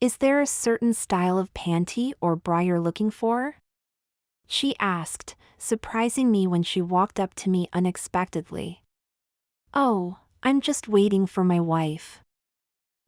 Is there a certain style of panty or bra you're looking for? She asked, surprising me when she walked up to me unexpectedly. Oh, I'm just waiting for my wife,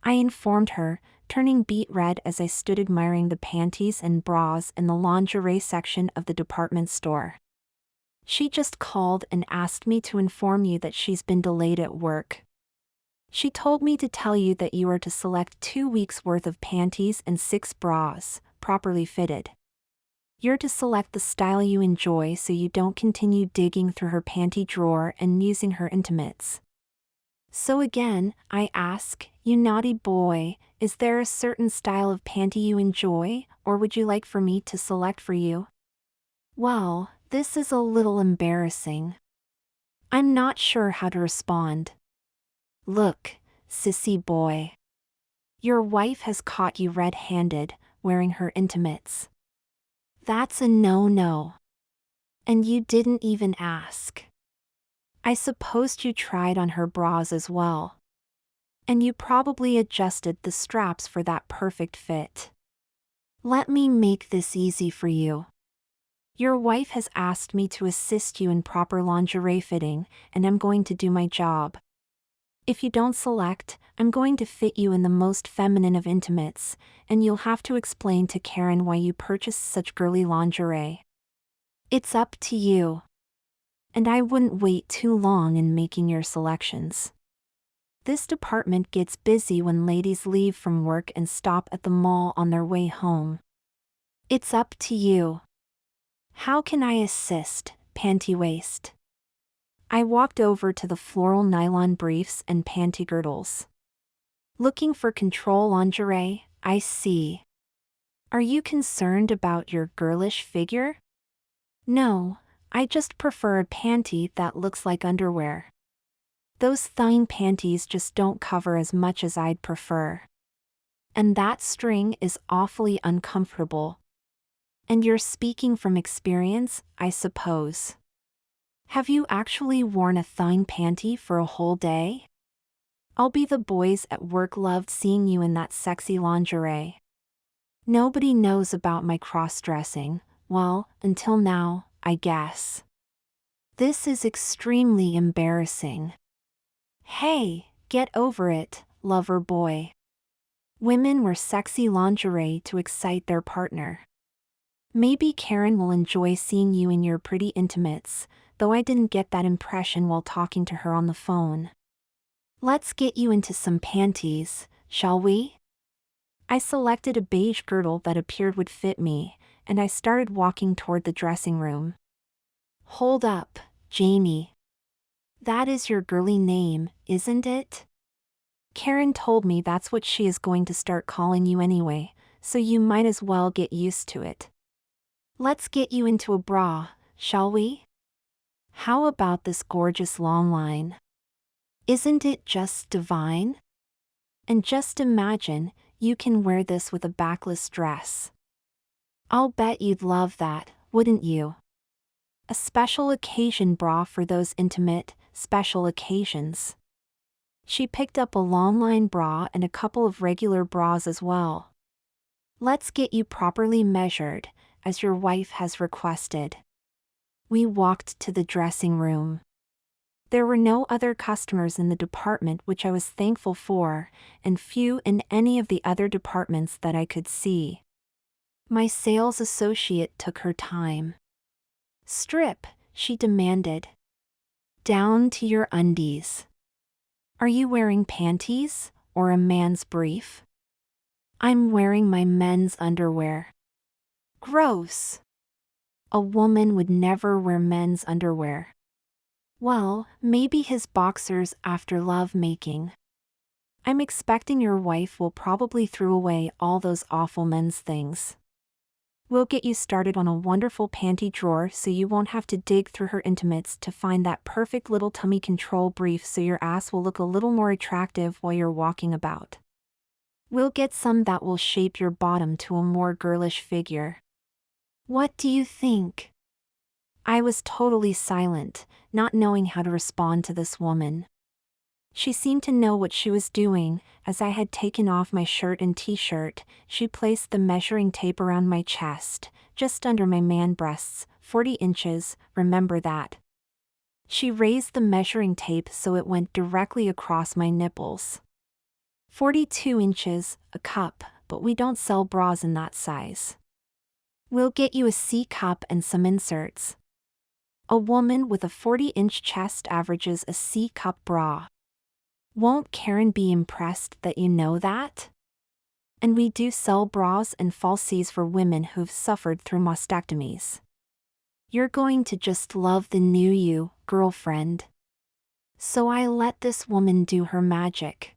I informed her, turning beet red as I stood admiring the panties and bras in the lingerie section of the department store. She just called and asked me to inform you that she's been delayed at work. She told me to tell you that you are to select 2 weeks' worth of panties and 6 bras, properly fitted. You're to select the style you enjoy so you don't continue digging through her panty drawer and using her intimates. So again, I ask, you naughty boy, is there a certain style of panty you enjoy, or would you like for me to select for you? Well, this is a little embarrassing. I'm not sure how to respond. Look, sissy boy. Your wife has caught you red-handed, wearing her intimates. That's a no-no. And you didn't even ask. I supposed you tried on her bras as well. And you probably adjusted the straps for that perfect fit. Let me make this easy for you. Your wife has asked me to assist you in proper lingerie fitting, and I'm going to do my job. If you don't select, I'm going to fit you in the most feminine of intimates, and you'll have to explain to Karen why you purchased such girly lingerie. It's up to you. And I wouldn't wait too long in making your selections. This department gets busy when ladies leave from work and stop at the mall on their way home. It's up to you. How can I assist, panty waist? I walked over to the floral nylon briefs and panty girdles. Looking for control lingerie, I see. Are you concerned about your girlish figure? No, I just prefer a panty that looks like underwear. Those thong panties just don't cover as much as I'd prefer. And that string is awfully uncomfortable. And you're speaking from experience, I suppose. Have you actually worn a thong panty for a whole day? I'll be the boys at work loved seeing you in that sexy lingerie. Nobody knows about my cross-dressing, well, until now, I guess. This is extremely embarrassing. Hey, get over it, lover boy. Women wear sexy lingerie to excite their partner. Maybe Karen will enjoy seeing you in your pretty intimates, though I didn't get that impression while talking to her on the phone. Let's get you into some panties, shall we? I selected a beige girdle that appeared would fit me, and I started walking toward the dressing room. Hold up, Jamie. That is your girly name, isn't it? Karen told me that's what she is going to start calling you anyway, so you might as well get used to it. Let's get you into a bra, shall we? How about this gorgeous long line? Isn't it just divine? And just imagine, you can wear this with a backless dress. I'll bet you'd love that, wouldn't you? A special occasion bra for those intimate, special occasions. She picked up a long line bra and a couple of regular bras as well. Let's get you properly measured, as your wife has requested. We walked to the dressing room. There were no other customers in the department, which I was thankful for, and few in any of the other departments that I could see. My sales associate took her time. Strip, she demanded. Down to your undies. Are you wearing panties, or a man's brief? I'm wearing my men's underwear. Gross. A woman would never wear men's underwear. Well, maybe his boxers after love making. I'm expecting your wife will probably throw away all those awful men's things. We'll get you started on a wonderful panty drawer so you won't have to dig through her intimates to find that perfect little tummy control brief so your ass will look a little more attractive while you're walking about. We'll get some that will shape your bottom to a more girlish figure. What do you think? I was totally silent, not knowing how to respond to this woman. She seemed to know what she was doing. As I had taken off my shirt and t-shirt, she placed the measuring tape around my chest, just under my man breasts, 40 inches, remember that. She raised the measuring tape so it went directly across my nipples. 42 inches, a cup, but we don't sell bras in that size. We'll get you a C cup and some inserts. A woman with a 40-inch chest averages a C cup bra. Won't Karen be impressed that you know that? And we do sell bras and falsies for women who've suffered through mastectomies. You're going to just love the new you, girlfriend. So I let this woman do her magic.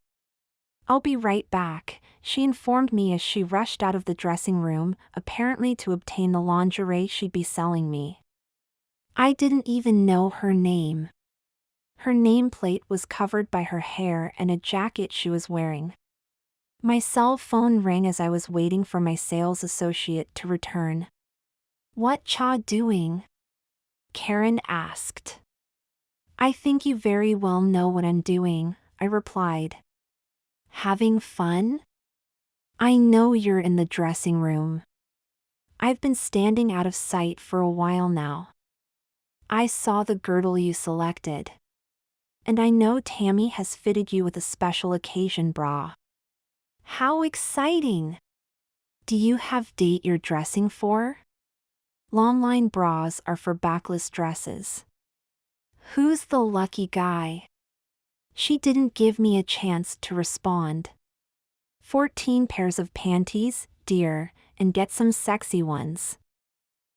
I'll be right back, she informed me as she rushed out of the dressing room, apparently to obtain the lingerie she'd be selling me. I didn't even know her name. Her nameplate was covered by her hair and a jacket she was wearing. My cell phone rang as I was waiting for my sales associate to return. What cha doing? Karen asked. I think you very well know what I'm doing, I replied. Having fun? I know you're in the dressing room. I've been standing out of sight for a while now. I saw the girdle you selected. And I know Tammy has fitted you with a special occasion bra. How exciting! Do you have date you're dressing for? Longline bras are for backless dresses. Who's the lucky guy? She didn't give me a chance to respond. 14 pairs of panties, dear, and get some sexy ones.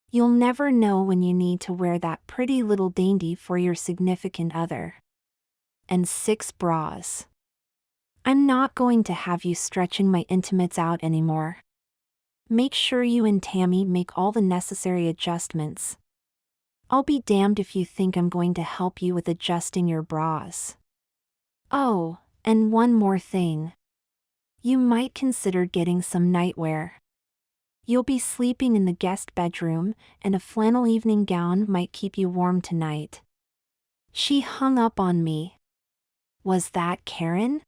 You'll never know when you need to wear that pretty little dainty for your significant other. And 6 bras. I'm not going to have you stretching my intimates out anymore. Make sure you and Tammy make all the necessary adjustments. I'll be damned if you think I'm going to help you with adjusting your bras. Oh, and one more thing. You might consider getting some nightwear. You'll be sleeping in the guest bedroom, and a flannel evening gown might keep you warm tonight. She hung up on me. Was that Karen?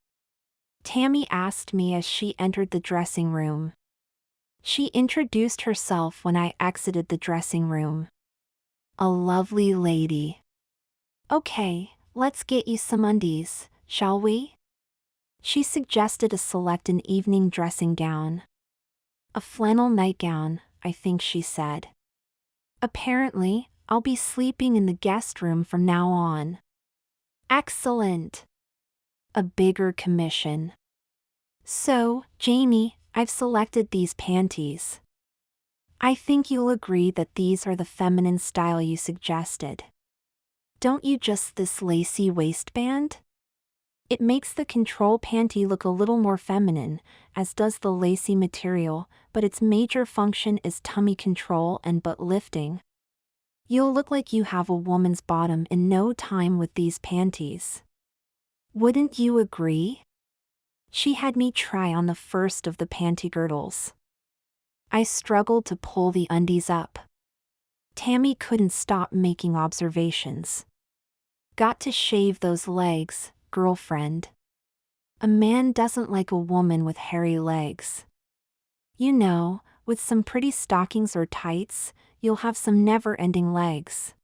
Tammy asked me as she entered the dressing room. She introduced herself when I exited the dressing room. A lovely lady. Okay, let's get you some undies, shall we? She suggested a select an evening dressing gown. A flannel nightgown, I think she said. Apparently, I'll be sleeping in the guest room from now on. Excellent. A bigger commission. So, Jamie, I've selected these panties. I think you'll agree that these are the feminine style you suggested. Don't you just this lacy waistband? It makes the control panty look a little more feminine, as does the lacy material, but its major function is tummy control and butt lifting. You'll look like you have a woman's bottom in no time with these panties. Wouldn't you agree? She had me try on the first of the panty girdles. I struggled to pull the undies up. Tammy couldn't stop making observations. Got to shave those legs, girlfriend. A man doesn't like a woman with hairy legs. You know, with some pretty stockings or tights, you'll have some never-ending legs.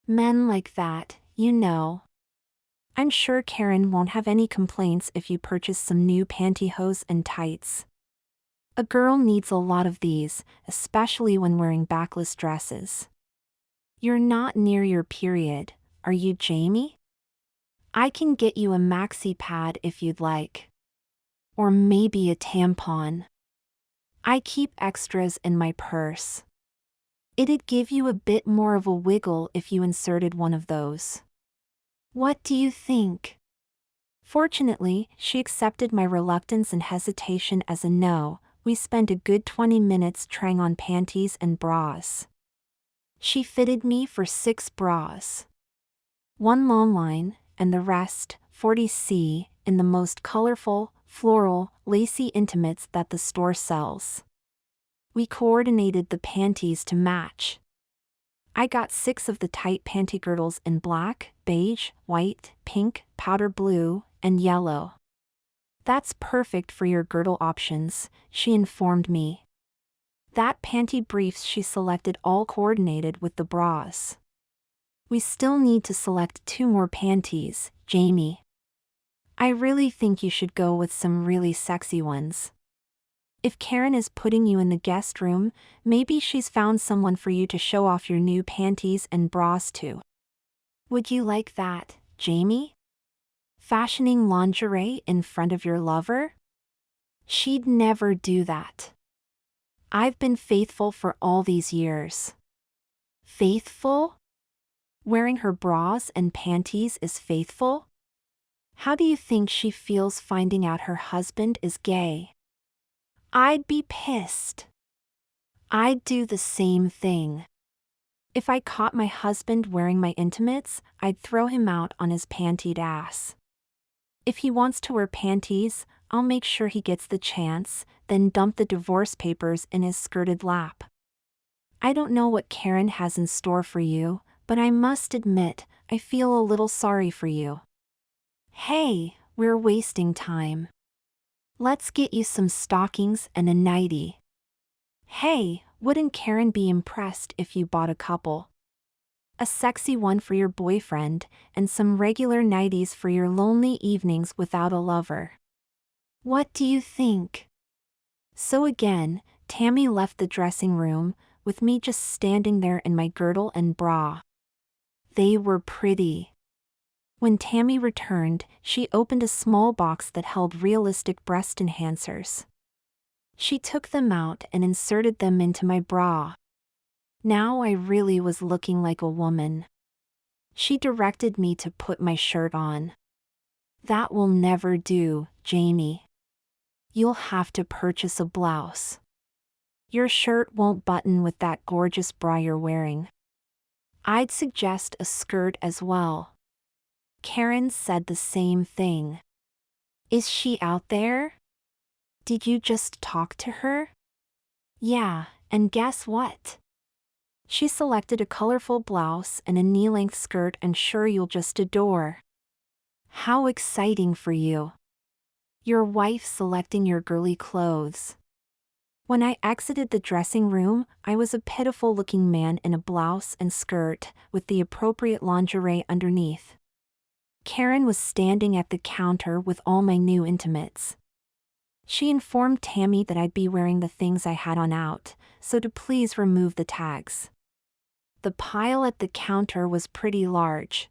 Men like that, you know. I'm sure Karen won't have any complaints if you purchase some new pantyhose and tights. A girl needs a lot of these, especially when wearing backless dresses. You're not near your period, are you, Jamie? I can get you a maxi pad if you'd like. Or maybe a tampon. I keep extras in my purse. It'd give you a bit more of a wiggle if you inserted one of those. What do you think? Fortunately, she accepted my reluctance and hesitation as a no. We spent a good 20 minutes trying on panties and bras. She fitted me for 6 bras. 1 long line, and the rest, 40C, in the most colorful, floral, lacy intimates that the store sells. We coordinated the panties to match. I got 6 of the tight panty girdles in black, beige, white, pink, powder blue, and yellow. That's perfect for your girdle options, she informed me. That panty briefs she selected all coordinated with the bras. We still need to select 2 more panties, Jamie. I really think you should go with some really sexy ones. If Karen is putting you in the guest room, maybe she's found someone for you to show off your new panties and bras to. Would you like that, Jamie? Fashioning lingerie in front of your lover? She'd never do that. I've been faithful for all these years. Faithful? Wearing her bras and panties is faithful? How do you think she feels finding out her husband is gay? I'd be pissed. I'd do the same thing. If I caught my husband wearing my intimates, I'd throw him out on his pantied ass. If he wants to wear panties, I'll make sure he gets the chance, then dump the divorce papers in his skirted lap. I don't know what Karen has in store for you, but I must admit, I feel a little sorry for you. Hey, we're wasting time. Let's get you some stockings and a nightie. Hey, wouldn't Karen be impressed if you bought a couple? A sexy one for your boyfriend, and some regular nighties for your lonely evenings without a lover. What do you think? So again, Tammy left the dressing room, with me just standing there in my girdle and bra. They were pretty. When Tammy returned, she opened a small box that held realistic breast enhancers. She took them out and inserted them into my bra. Now I really was looking like a woman. She directed me to put my shirt on. That will never do, Jamie. You'll have to purchase a blouse. Your shirt won't button with that gorgeous bra you're wearing. I'd suggest a skirt as well. Karen said the same thing. Is she out there? Did you just talk to her? Yeah, and guess what? She selected a colorful blouse and a knee-length skirt and sure you'll just adore. How exciting for you. Your wife selecting your girly clothes. When I exited the dressing room, I was a pitiful-looking man in a blouse and skirt, with the appropriate lingerie underneath. Karen was standing at the counter with all my new intimates. She informed Tammy that I'd be wearing the things I had on out, so to please remove the tags. The pile at the counter was pretty large.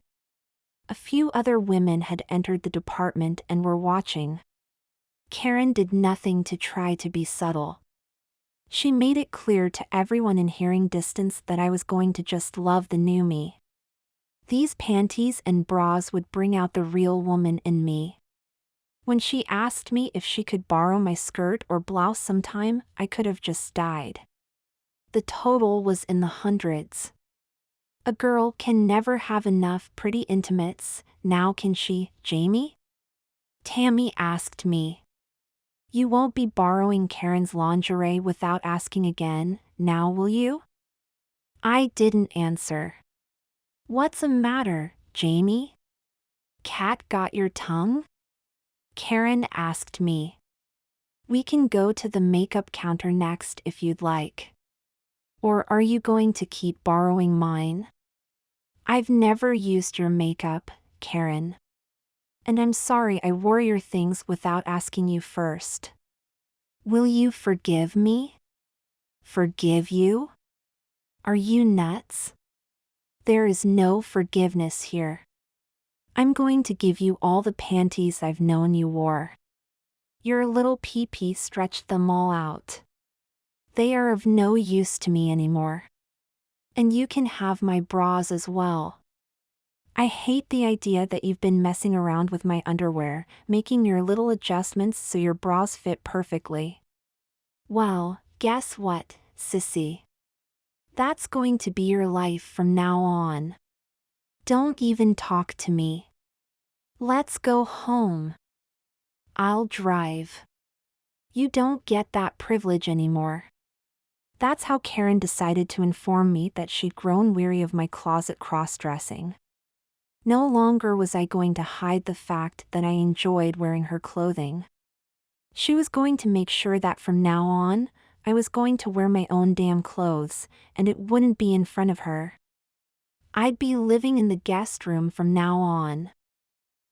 A few other women had entered the department and were watching. Karen did nothing to try to be subtle. She made it clear to everyone in hearing distance that I was going to just love the new me. These panties and bras would bring out the real woman in me. When she asked me if she could borrow my skirt or blouse sometime, I could have just died. The total was in the hundreds. A girl can never have enough pretty intimates, now can she, Jamie? Tammy asked me. You won't be borrowing Karen's lingerie without asking again, now will you? I didn't answer. What's the matter, Jamie? Cat got your tongue? Karen asked me. We can go to the makeup counter next if you'd like. Or are you going to keep borrowing mine? I've never used your makeup, Karen. And I'm sorry I wore your things without asking you first. Will you forgive me? Forgive you? Are you nuts? There is no forgiveness here. I'm going to give you all the panties I've known you wore. Your little pee-pee stretched them all out. They are of no use to me anymore. And you can have my bras as well. I hate the idea that you've been messing around with my underwear, making your little adjustments so your bras fit perfectly. Well, guess what, sissy? That's going to be your life from now on. Don't even talk to me. Let's go home. I'll drive. You don't get that privilege anymore. That's how Karen decided to inform me that she'd grown weary of my closet cross-dressing. No longer was I going to hide the fact that I enjoyed wearing her clothing. She was going to make sure that from now on, I was going to wear my own damn clothes, and it wouldn't be in front of her. I'd be living in the guest room from now on.